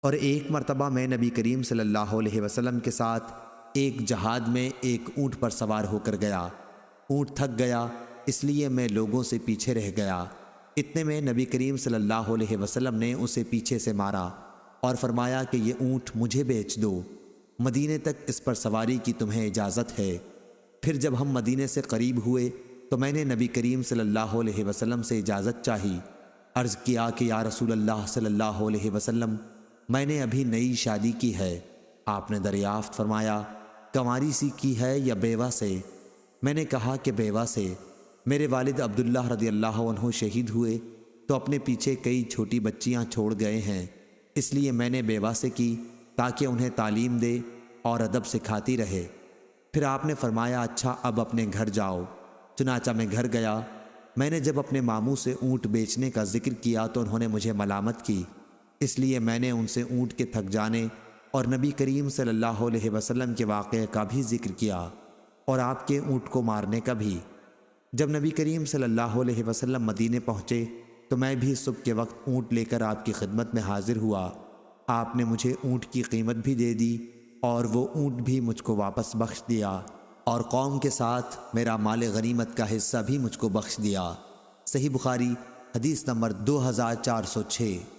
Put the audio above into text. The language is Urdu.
اور ایک مرتبہ میں نبی کریم صلی اللہ علیہ وسلم کے ساتھ ایک جہاد میں ایک اونٹ پر سوار ہو کر گیا۔ اونٹ تھک گیا، اس لیے میں لوگوں سے پیچھے رہ گیا۔ اتنے میں نبی کریم صلی اللہ علیہ وسلم نے اسے پیچھے سے مارا اور فرمایا کہ یہ اونٹ مجھے بیچ دو، مدینے تک اس پر سواری کی تمہیں اجازت ہے۔ پھر جب ہم مدینے سے قریب ہوئے تو میں نے نبی کریم صلی اللہ علیہ وسلم سے اجازت چاہی۔ عرض کیا کہ یا رسول اللہ صلی اللہ علیہ وسلم، میں نے ابھی نئی شادی کی ہے۔ آپ نے دریافت فرمایا کنواری سی کی ہے یا بیوہ سے؟ میں نے کہا کہ بیوہ سے۔ میرے والد عبداللہ رضی اللہ عنہ شہید ہوئے تو اپنے پیچھے کئی چھوٹی بچیاں چھوڑ گئے ہیں، اس لیے میں نے بیوہ سے کی تاکہ انہیں تعلیم دے اور ادب سکھاتی رہے۔ پھر آپ نے فرمایا اچھا اب اپنے گھر جاؤ۔ چنانچہ میں گھر گیا۔ میں نے جب اپنے ماموں سے اونٹ بیچنے کا ذکر کیا تو انہوں نے مجھے ملامت کی، اس لیے میں نے ان سے اونٹ کے تھک جانے اور نبی کریم صلی اللہ علیہ وسلم کے واقعے کا بھی ذکر کیا اور آپ کے اونٹ کو مارنے کا بھی۔ جب نبی کریم صلی اللہ علیہ وسلم مدینے پہنچے تو میں بھی صبح کے وقت اونٹ لے کر آپ کی خدمت میں حاضر ہوا۔ آپ نے مجھے اونٹ کی قیمت بھی دے دی اور وہ اونٹ بھی مجھ کو واپس بخش دیا اور قوم کے ساتھ میرا مال غنیمت کا حصہ بھی مجھ کو بخش دیا۔ صحیح بخاری حدیث نمبر 2406۔